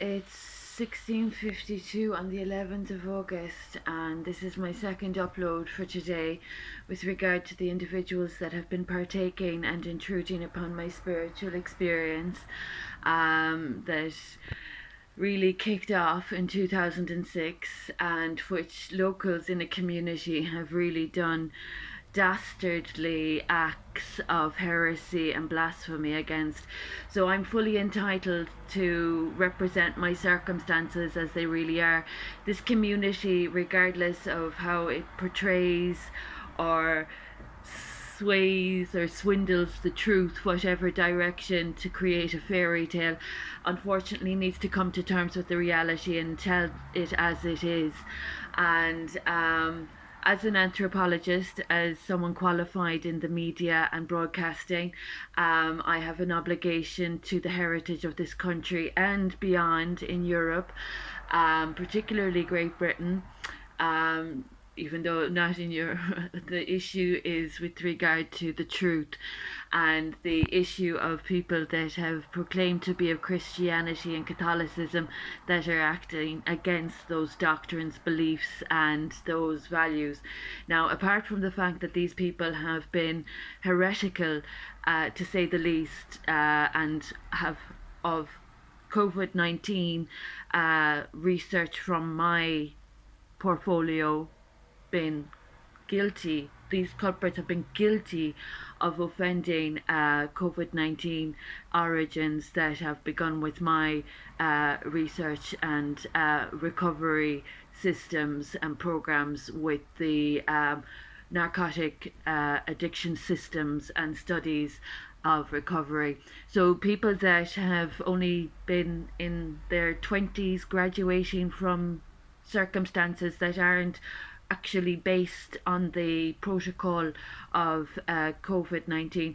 It's 16:52 on the 11th of August, and this is my second upload for today with regard to the individuals that have been partaking and intruding upon my spiritual experience that really kicked off in 2006, and which locals in the community have really done dastardly acts of heresy and blasphemy against. So I'm fully entitled to represent my circumstances as they really are. This community, regardless of how it portrays or sways or swindles the truth, whatever direction, to create a fairy tale, unfortunately needs to come to terms with the reality and tell it as it is. And as an anthropologist, as someone qualified in the media and broadcasting, I have an obligation to the heritage of this country and beyond in Europe, particularly Great Britain. Even though not in Europe, the issue is with regard to the truth and the issue of people that have proclaimed to be of Christianity and Catholicism that are acting against those doctrines, beliefs, and those values. Now, apart from the fact that these people have been heretical, to say the least, and have of COVID-19 research from my portfolio been guilty, these culprits have been guilty of offending COVID-19 origins that have begun with my research and recovery systems and programs with the narcotic addiction systems and studies of recovery. So people that have only been in their 20s graduating from circumstances that aren't actually based on the protocol of COVID-19,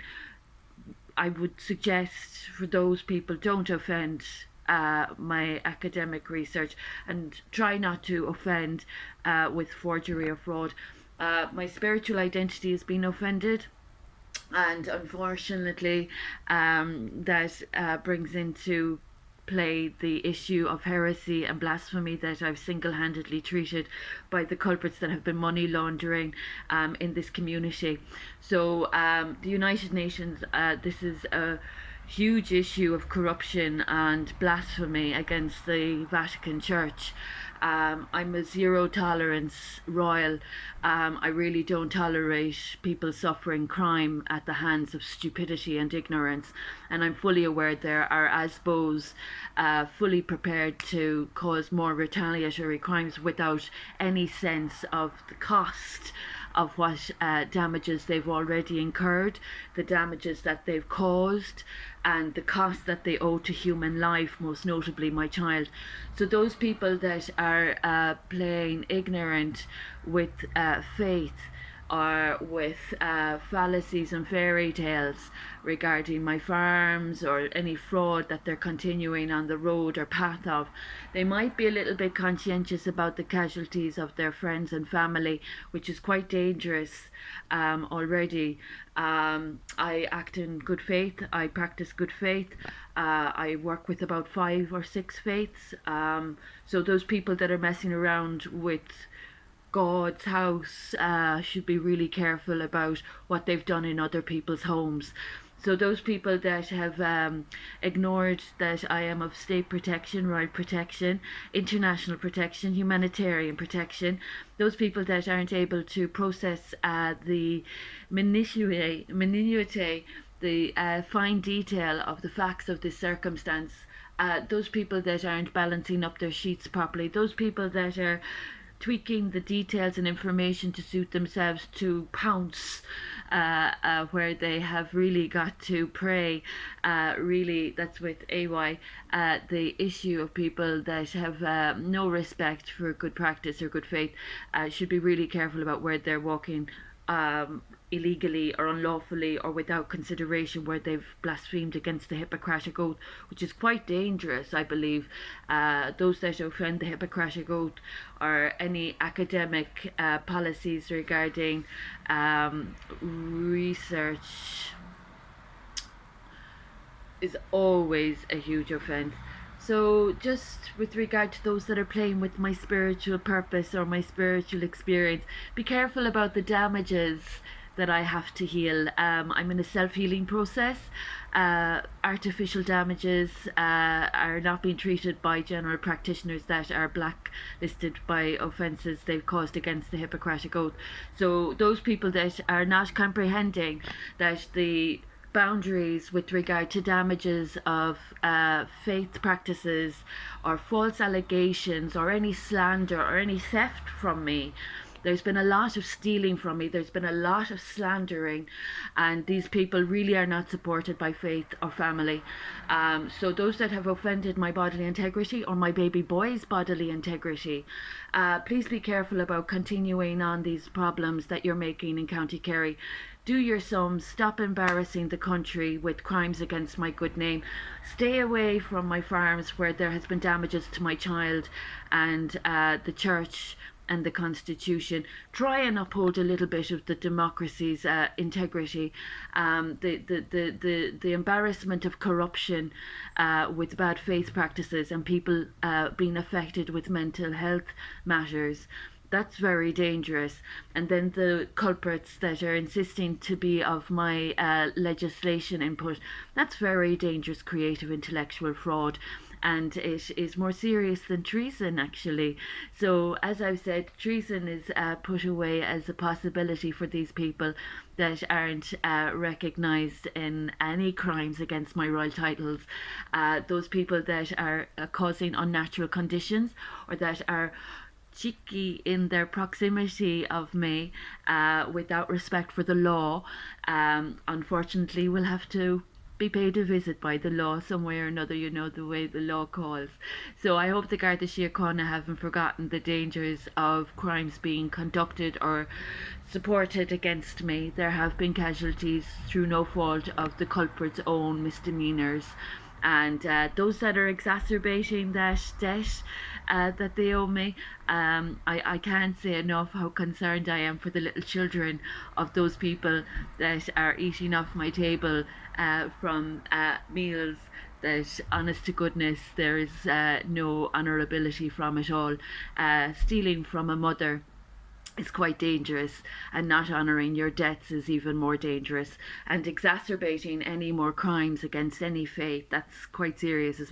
I would suggest for those people, don't offend my academic research and try not to offend with forgery or fraud. My spiritual identity has been offended, and unfortunately, that brings into play the issue of heresy and blasphemy that I've single-handedly treated by the culprits that have been money laundering in this community. So the United Nations, this is a huge issue of corruption and blasphemy against the Vatican Church. I'm a zero tolerance royal. I really don't tolerate people suffering crime at the hands of stupidity and ignorance. And I'm fully aware there are ASBOs fully prepared to cause more retaliatory crimes without any sense of the cost of what damages they've already incurred, the damages that they've caused, and the cost that they owe to human life, most notably my child. So those people that are playing ignorant with faith or with fallacies and fairy tales regarding my farms or any fraud that they're continuing on the road or path of, they might be a little bit conscientious about the casualties of their friends and family, which is quite dangerous already. I act in good faith, I practice good faith. I work with about 5 or 6 faiths. So those people that are messing around with God's house should be really careful about what they've done in other people's homes. So those people that have ignored that I am of state protection, royal protection, international protection, humanitarian protection, those people that aren't able to process the minutiae, the fine detail of the facts of this circumstance, those people that aren't balancing up their sheets properly, those people that are tweaking the details and information to suit themselves to pounce where they have really got to pray. Really, that's with AY, the issue of people that have no respect for good practice or good faith should be really careful about where they're walking illegally or unlawfully or without consideration, where they've blasphemed against the Hippocratic Oath, which is quite dangerous, I believe. Those that offend the Hippocratic Oath or any academic policies regarding research is always a huge offence. So, just with regard to those that are playing with my spiritual purpose or my spiritual experience, be careful about the damages that I have to heal. I'm in a self healing process. Artificial damages are not being treated by general practitioners that are blacklisted by offences they've caused against the Hippocratic Oath. So, those people that are not comprehending that the boundaries with regard to damages of faith practices or false allegations or any slander or any theft from me. There's been a lot of stealing from me. There's been a lot of slandering, and these people really are not supported by faith or family. So those that have offended my bodily integrity or my baby boy's bodily integrity, please be careful about continuing on these problems that you're making in County Kerry. Do your sums, stop embarrassing the country with crimes against my good name. Stay away from my farms where there has been damages to my child and the church and the constitution. Try and uphold a little bit of the democracy's integrity. The embarrassment of corruption with bad faith practices and people being affected with mental health matters, that's very dangerous. And then the culprits that are insisting to be of my legislation input, that's very dangerous creative intellectual fraud. And it is more serious than treason, actually. So, as I've said, treason is put away as a possibility for these people that aren't recognised in any crimes against my royal titles. Those people that are causing unnatural conditions or that are cheeky in their proximity of me without respect for the law, unfortunately will have to be paid a visit by the law some way or another, you know, the way the law calls. So I hope the Garda Síochána haven't forgotten the dangers of crimes being conducted or supported against me. There have been casualties through no fault of the culprit's own misdemeanours. And those that are exacerbating that debt that they owe me, I can't say enough how concerned I am for the little children of those people that are eating off my table from meals that, honest to goodness, there is no honourability from at all. Stealing from a mother is quite dangerous, and not honouring your debts is even more dangerous, and exacerbating any more crimes against any faith, that's quite serious as well.